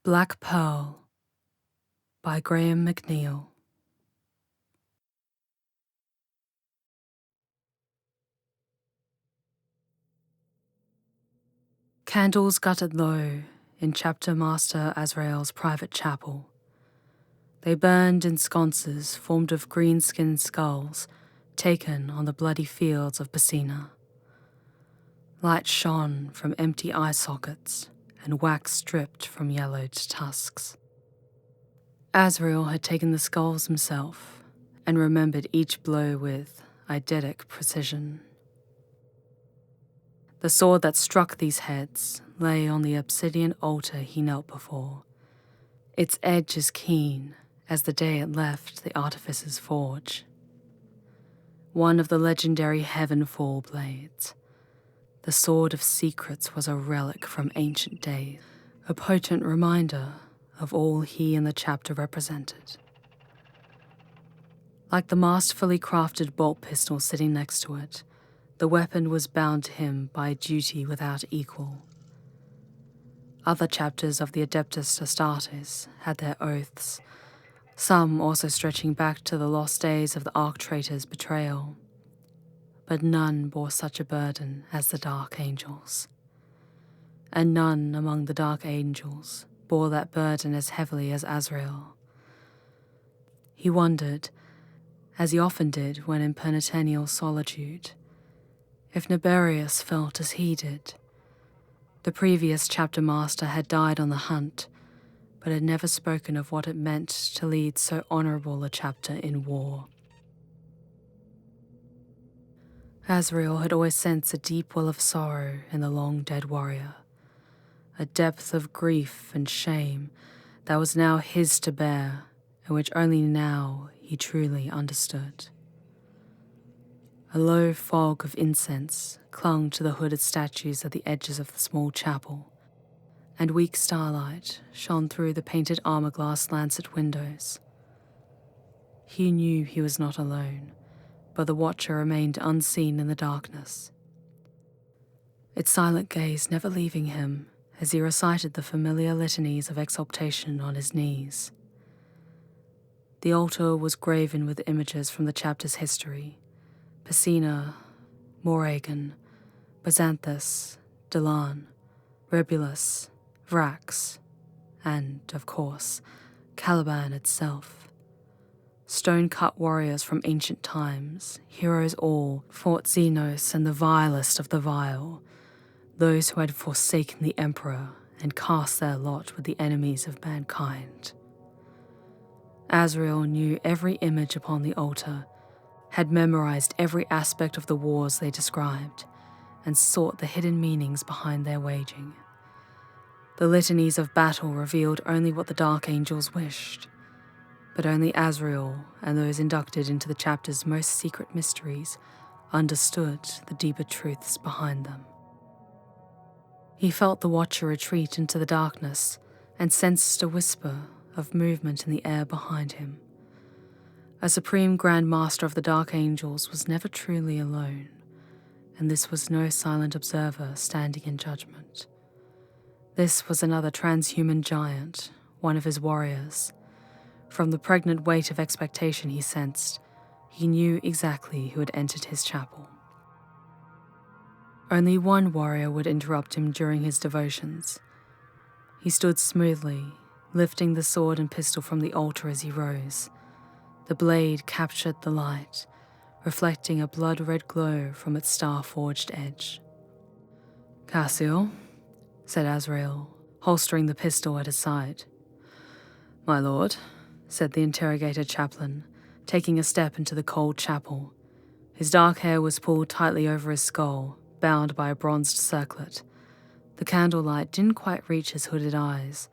Black Pearl by Graham McNeill. Candles guttered low in Chapter Master Azrael's private chapel. They burned in sconces formed of green-skinned skulls taken on the bloody fields of Piscina. Light shone from empty eye sockets and wax dripped from yellowed tusks. Azrael had taken the skulls himself and remembered each blow with eidetic precision. The sword that struck these heads lay on the obsidian altar he knelt before, its edge as keen as the day it left the artificer's forge. One of the legendary Heavenfall blades, the sword of secrets, was a relic from ancient days, a potent reminder of all he and the chapter represented. Like the masterfully crafted bolt pistol sitting next to it, the weapon was bound to him by a duty without equal. Other chapters of the Adeptus Astartes had their oaths, some also stretching back to the lost days of the Archtraitor's betrayal. But none bore such a burden as the Dark Angels. And none among the Dark Angels bore that burden as heavily as Azrael. He wondered, as he often did when in penitential solitude, if Naberius felt as he did. The previous chapter master had died on the hunt, but had never spoken of what it meant to lead so honourable a chapter in war. Azrael had always sensed a deep well of sorrow in the long-dead warrior, a depth of grief and shame that was now his to bear, and which only now he truly understood. A low fog of incense clung to the hooded statues at the edges of the small chapel, and weak starlight shone through the painted armour-glass lancet windows. He knew he was not alone, but the watcher remained unseen in the darkness, its silent gaze never leaving him as he recited the familiar litanies of exaltation on his knees. The altar was graven with images from the chapter's history: Piscina, Moragan, Byzanthus, Delan, Rebulus, Vrax, and, of course, Caliban itself. Stone-cut warriors from ancient times, heroes all, fought Xenos and the vilest of the vile, those who had forsaken the Emperor and cast their lot with the enemies of mankind. Azrael knew every image upon the altar, had memorized every aspect of the wars they described, and sought the hidden meanings behind their waging. The litanies of battle revealed only what the Dark Angels wished, but only Azrael and those inducted into the chapter's most secret mysteries understood the deeper truths behind them. He felt the watcher retreat into the darkness and sensed a whisper of movement in the air behind him. A supreme Grand Master of the Dark Angels was never truly alone, and this was no silent observer standing in judgment. This was another transhuman giant, one of his warriors. From the pregnant weight of expectation he sensed, he knew exactly who had entered his chapel. Only one warrior would interrupt him during his devotions. He stood smoothly, lifting the sword and pistol from the altar as he rose. The blade captured the light, reflecting a blood-red glow from its star-forged edge. "Cassio," said Azrael, holstering the pistol at his side. "My lord," said the interrogated chaplain, taking a step into the cold chapel. His dark hair was pulled tightly over his skull, bound by a bronzed circlet. The candlelight didn't quite reach his hooded eyes,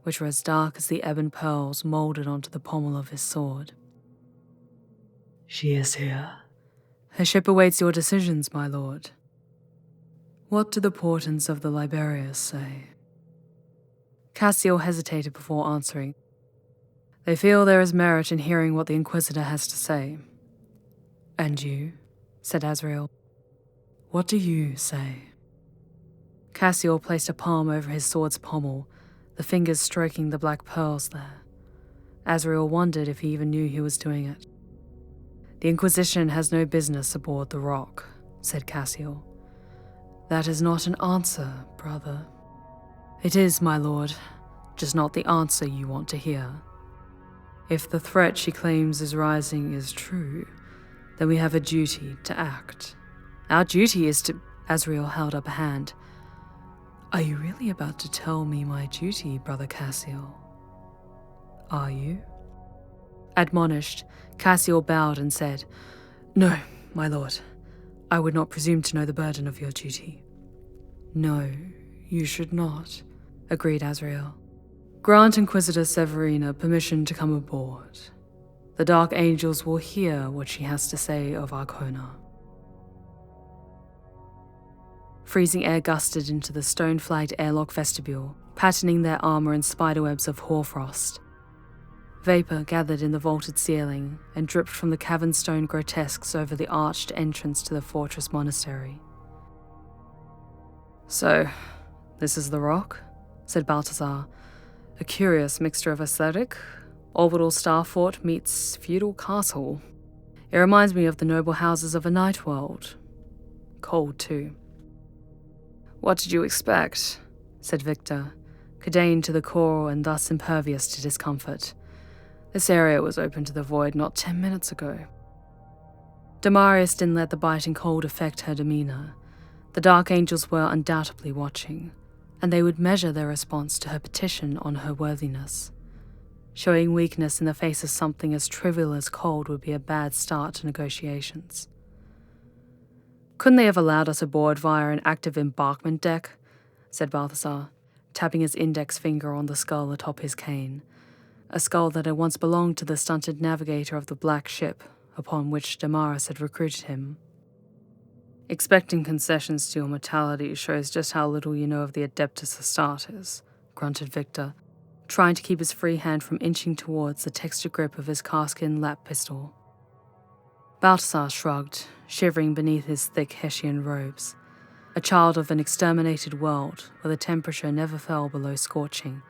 which were as dark as the ebon pearls moulded onto the pommel of his sword. "She is here." "Her ship awaits your decisions, my lord." "What do the portents of the Liberius say?" Cassio hesitated before answering. "They feel there is merit in hearing what the Inquisitor has to say." "And you?" said Azrael. "What do you say?" Cassio placed a palm over his sword's pommel, the fingers stroking the black pearls there. Azrael wondered if he even knew he was doing it. "The Inquisition has no business aboard the rock," said Cassiel. "That is not an answer, brother." "It is, my lord, just not the answer you want to hear. If the threat she claims is rising is true, then we have a duty to act. Our duty is to—" Azrael held up a hand. "Are you really about to tell me my duty, Brother Cassiel? Are you?" Admonished, Cassiel bowed and said, "No, my lord. I would not presume to know the burden of your duty." "No, you should not," agreed Azrael. "Grant Inquisitor Severina permission to come aboard. The Dark Angels will hear what she has to say of Archona." Freezing air gusted into the stone-flagged airlock vestibule, patterning their armor in spiderwebs of hoarfrost. Vapor gathered in the vaulted ceiling and dripped from the cavern stone grotesques over the arched entrance to the fortress monastery. "So, this is the rock?" said Balthazar. "A curious mixture of aesthetic. Orbital star fort meets feudal castle. It reminds me of the noble houses of a night world. Cold, too." "What did you expect?" said Victor, Cadane to the core and thus impervious to discomfort. "This area was open to the void not 10 minutes ago." Damarius didn't let the biting cold affect her demeanor. The Dark Angels were undoubtedly watching, and they would measure their response to her petition on her worthiness. Showing weakness in the face of something as trivial as cold would be a bad start to negotiations. "Couldn't they have allowed us aboard via an active embarkment deck?" said Balthazar, tapping his index finger on the skull atop his cane, a skull that had once belonged to the stunted navigator of the black ship upon which Damaris had recruited him. "Expecting concessions to your mortality shows just how little you know of the Adeptus Astartes," grunted Victor, trying to keep his free hand from inching towards the textured grip of his calfskin lap pistol. Balthazar shrugged, shivering beneath his thick Hessian robes. A child of an exterminated world where the temperature never fell below scorching,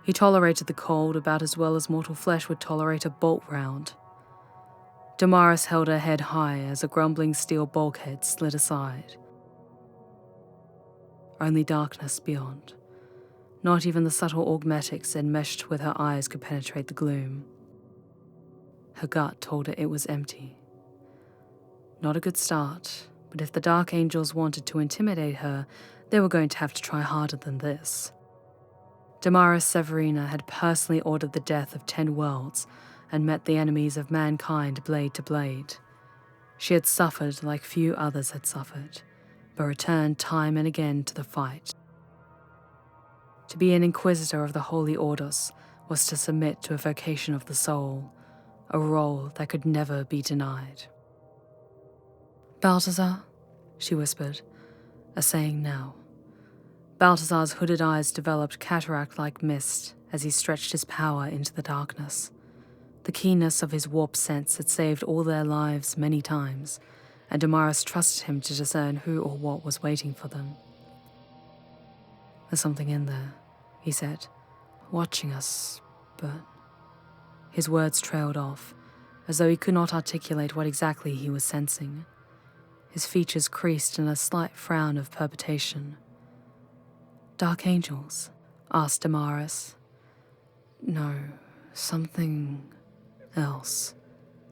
he tolerated the cold about as well as mortal flesh would tolerate a bolt round. Damaris held her head high as a grumbling steel bulkhead slid aside. Only darkness beyond. Not even the subtle augmetics enmeshed with her eyes could penetrate the gloom. Her gut told her it was empty. Not a good start, but if the Dark Angels wanted to intimidate her, they were going to have to try harder than this. Damaris Severina had personally ordered the death of 10 worlds and met the enemies of mankind blade to blade. She had suffered like few others had suffered, but returned time and again to the fight. To be an Inquisitor of the Holy Orders was to submit to a vocation of the soul, a role that could never be denied. "Balthazar," she whispered, a saying now. Balthazar's hooded eyes developed cataract-like mist as he stretched his power into the darkness. The keenness of his warped sense had saved all their lives many times, and Damaris trusted him to discern who or what was waiting for them. "There's something in there," he said, "watching us, but—" His words trailed off, as though he could not articulate what exactly he was sensing. His features creased in a slight frown of perturbation. "Dark Angels?" asked Damaris. "No, something else,"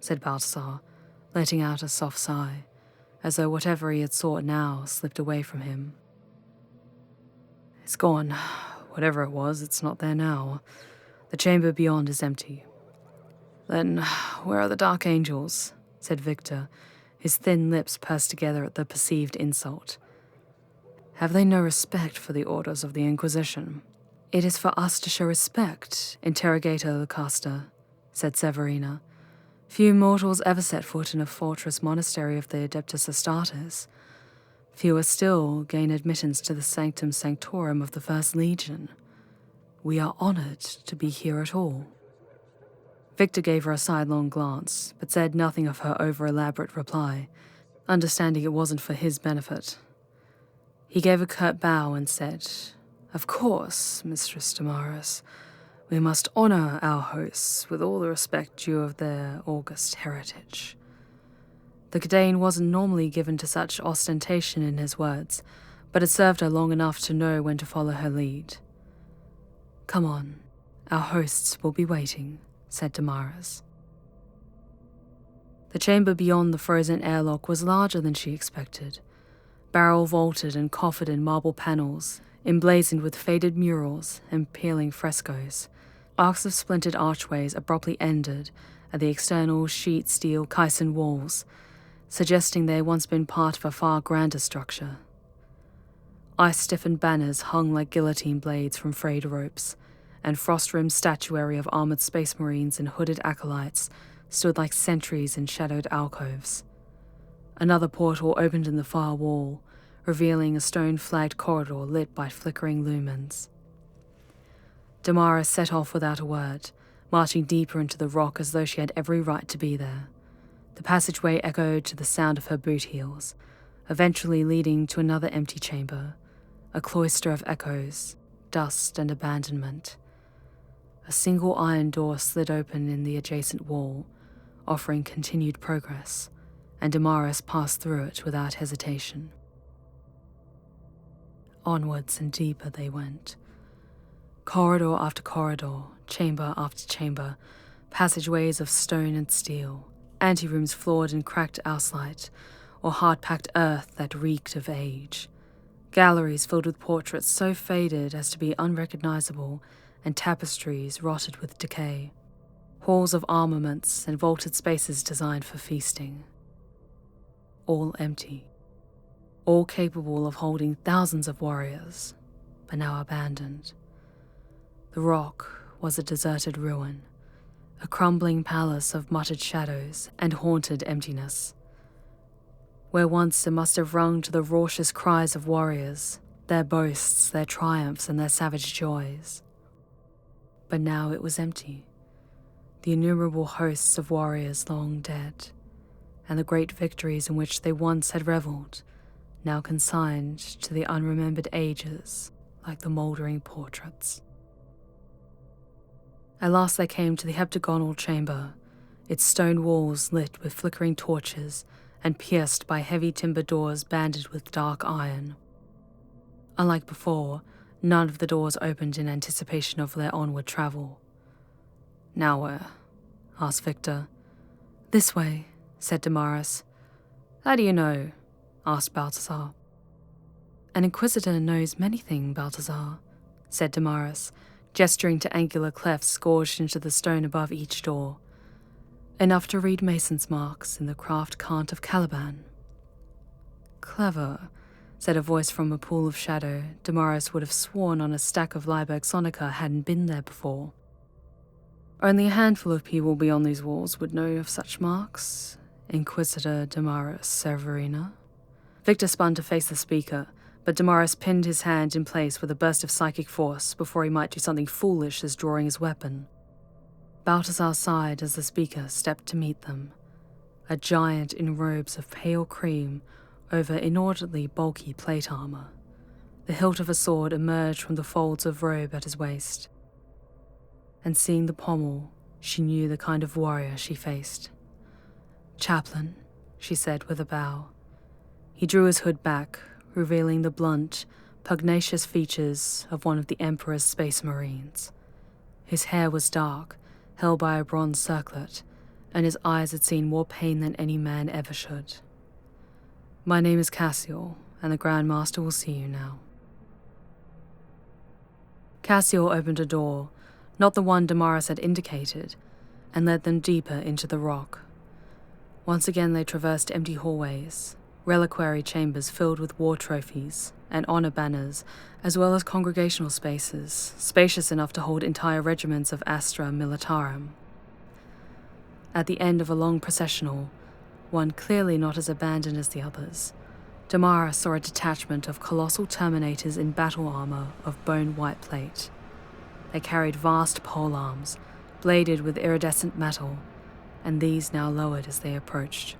said Balthazar, letting out a soft sigh, as though whatever he had sought now slipped away from him. "It's gone. Whatever it was, it's not there now. The chamber beyond is empty." "Then, where are the Dark Angels?" said Victor, his thin lips pursed together at the perceived insult. "Have they no respect for the orders of the Inquisition?" "It is for us to show respect, Interrogator Lucasta," said Severina. "Few mortals ever set foot in a fortress monastery of the Adeptus Astartes. Fewer still gain admittance to the Sanctum Sanctorum of the First Legion. We are honored to be here at all." Victor gave her a sidelong glance, but said nothing of her over-elaborate reply, understanding it wasn't for his benefit. He gave a curt bow and said, Of course, Mistress Damaris. We must honor our hosts with all the respect due of their august heritage. The Ghonnathan wasn't normally given to such ostentation in his words, but it served her long enough to know when to follow her lead. Come on, our hosts will be waiting, said Damaris. The chamber beyond the frozen airlock was larger than she expected, barrel vaulted and coffered in marble panels, emblazoned with faded murals and peeling frescoes. Arcs of splintered archways abruptly ended at the external sheet steel caisson walls, suggesting they had once been part of a far grander structure. Ice-stiffened banners hung like guillotine blades from frayed ropes, and frost-rimmed statuary of armored space marines and hooded acolytes stood like sentries in shadowed alcoves. Another portal opened in the far wall, revealing a stone-flagged corridor lit by flickering lumens. Damaris set off without a word, marching deeper into the rock as though she had every right to be there. The passageway echoed to the sound of her boot heels, eventually leading to another empty chamber, a cloister of echoes, dust and abandonment. A single iron door slid open in the adjacent wall, offering continued progress, and Damaris passed through it without hesitation. Onwards and deeper they went. Corridor after corridor, chamber after chamber, passageways of stone and steel, anterooms floored in cracked outslight, or hard-packed earth that reeked of age. Galleries filled with portraits so faded as to be unrecognizable, and tapestries rotted with decay. Halls of armaments and vaulted spaces designed for feasting. All empty. All capable of holding thousands of warriors, but now abandoned. The rock was a deserted ruin, a crumbling palace of muttered shadows and haunted emptiness. Where once it must have rung to the raucous cries of warriors, their boasts, their triumphs, and their savage joys. But now it was empty, the innumerable hosts of warriors long dead, and the great victories in which they once had revelled, now consigned to the unremembered ages like the mouldering portraits. At last they came to the heptagonal chamber, its stone walls lit with flickering torches and pierced by heavy timber doors banded with dark iron. Unlike before, none of the doors opened in anticipation of their onward travel. Now where? Asked Victor. This way, said Damaris. How do you know? Asked Balthazar. An Inquisitor knows many things, Balthazar, said Damaris, gesturing to angular clefts gorged into the stone above each door. Enough to read mason's marks in the craft cant of Caliban. Clever, said a voice from a pool of shadow. Damaris would have sworn on a stack of Liburg Sonica hadn't been there before. Only a handful of people beyond these walls would know of such marks. Inquisitor Damaris Severina. Victor spun to face the speaker, but Damaris pinned his hand in place with a burst of psychic force before he might do something foolish as drawing his weapon. Balthazar sighed as the speaker stepped to meet them, a giant in robes of pale cream over inordinately bulky plate armor. The hilt of a sword emerged from the folds of robe at his waist. And seeing the pommel, she knew the kind of warrior she faced. Chaplain, she said with a bow. He drew his hood back, revealing the blunt, pugnacious features of one of the Emperor's space marines. His hair was dark, held by a bronze circlet, and his eyes had seen more pain than any man ever should. My name is Cassiel, and the Grand Master will see you now. Cassiel opened a door, not the one Damaris had indicated, and led them deeper into the rock. Once again they traversed empty hallways, reliquary chambers filled with war trophies and honor banners, as well as congregational spaces, spacious enough to hold entire regiments of Astra Militarum. At the end of a long processional, one clearly not as abandoned as the others, Damaris saw a detachment of colossal Terminators in battle armor of bone-white plate. They carried vast polearms, bladed with iridescent metal, and these now lowered as they approached.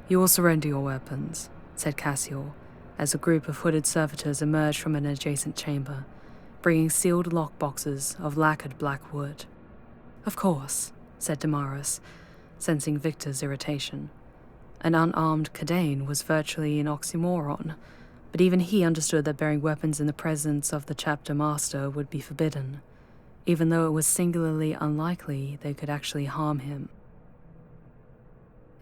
You will surrender your weapons, said Cassiel, as a group of hooded servitors emerged from an adjacent chamber, bringing sealed lockboxes of lacquered black wood. "Of course," said Damaris, sensing Victor's irritation. An unarmed Kadain was virtually an oxymoron, but even he understood that bearing weapons in the presence of the chapter master would be forbidden, even though it was singularly unlikely they could actually harm him.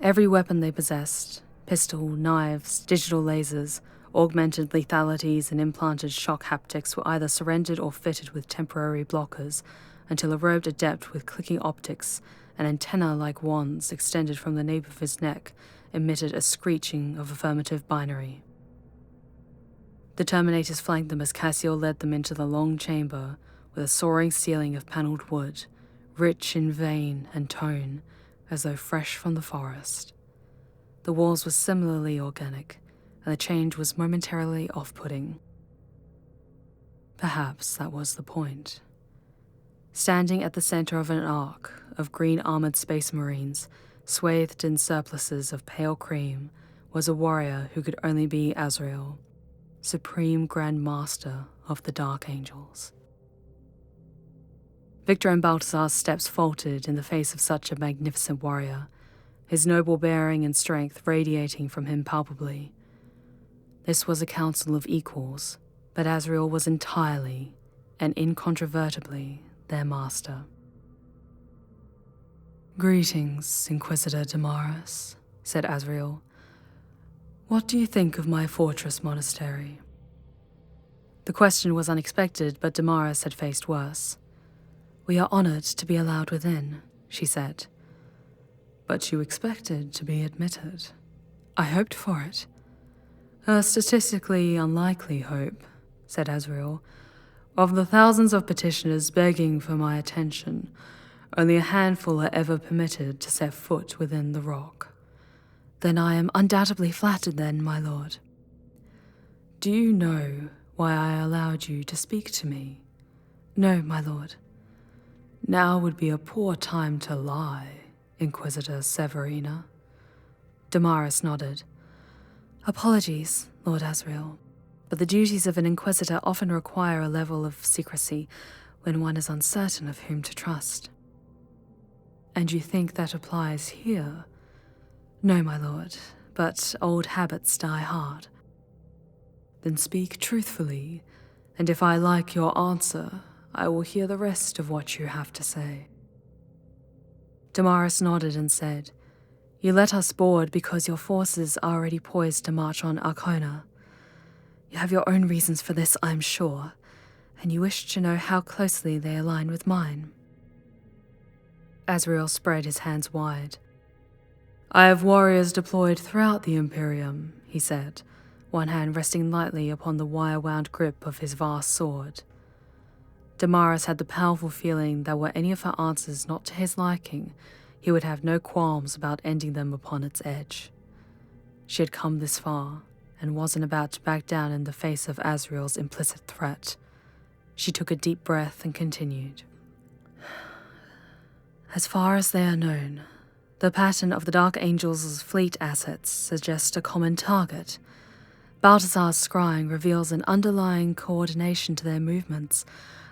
Every weapon they possessed, pistol, knives, digital lasers, augmented lethalities and implanted shock haptics, were either surrendered or fitted with temporary blockers until a robed adept with clicking optics and antenna-like wands extended from the nape of his neck emitted a screeching of affirmative binary. The Terminators flanked them as Cassiel led them into the long chamber with a soaring ceiling of panelled wood, rich in vein and tone, as though fresh from the forest. The walls were similarly organic, and the change was momentarily off-putting. Perhaps that was the point. Standing at the center of an arc of green-armored space marines, swathed in surplices of pale cream, was a warrior who could only be Azrael, Supreme Grand Master of the Dark Angels. Victor and Balthazar's steps faltered in the face of such a magnificent warrior, his noble bearing and strength radiating from him palpably. This was a council of equals, but Azrael was entirely and incontrovertibly their master. "Greetings, Inquisitor Damaris," said Azrael. "What do you think of my fortress monastery?" The question was unexpected, but Damaris had faced worse. "We are honored to be allowed within," she said. "But you expected to be admitted." "I hoped for it." "A statistically unlikely hope," said Azrael. "Of the thousands of petitioners begging for my attention, only a handful are ever permitted to set foot within the rock." "Then I am undoubtedly flattered then, my lord." "Do you know why I allowed you to speak to me?" "No, my lord." "Now would be a poor time to lie, Inquisitor Severina." Damaris nodded. "Apologies, Lord Azrael, but the duties of an Inquisitor often require a level of secrecy when one is uncertain of whom to trust." "And you think that applies here?" "No, my lord, but old habits die hard." "Then speak truthfully, and if I like your answer, I will hear the rest of what you have to say." Damaris nodded and said, "You let us board because your forces are already poised to march on Arcona. You have your own reasons for this, I am sure, and you wish to know how closely they align with mine." Azrael spread his hands wide. "I have warriors deployed throughout the Imperium," he said, one hand resting lightly upon the wire-wound grip of his vast sword. Damaris had the powerful feeling that were any of her answers not to his liking, he would have no qualms about ending them upon its edge. She had come this far, and wasn't about to back down in the face of Azrael's implicit threat. She took a deep breath and continued. "As far as they are known, the pattern of the Dark Angels' fleet assets suggests a common target. Balthazar's scrying reveals an underlying coordination to their movements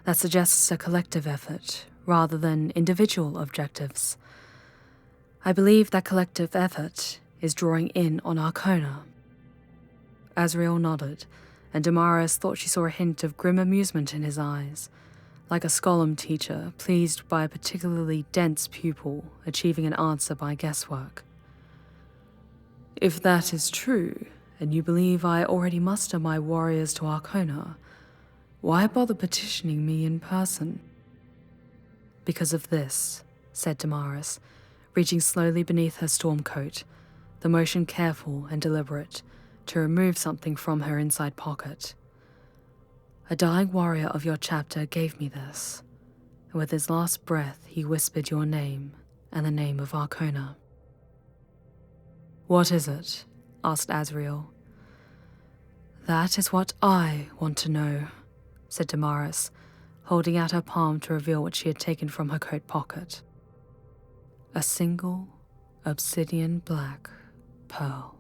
that suggests a collective effort rather than individual objectives. I believe that collective effort is drawing in on Arcona." Azrael nodded, and Damaris thought she saw a hint of grim amusement in his eyes, like a Scholem teacher pleased by a particularly dense pupil achieving an answer by guesswork. "If that is true, and you believe I already muster my warriors to Arcona, why bother petitioning me in person?" "Because of this," said Damaris, reaching slowly beneath her storm coat, the motion careful and deliberate, to remove something from her inside pocket. "A dying warrior of your chapter gave me this, and with his last breath he whispered your name and the name of Arcona." "What is it?" asked Azrael. "That is what I want to know," said Damaris, holding out her palm to reveal what she had taken from her coat pocket. A single obsidian black pearl.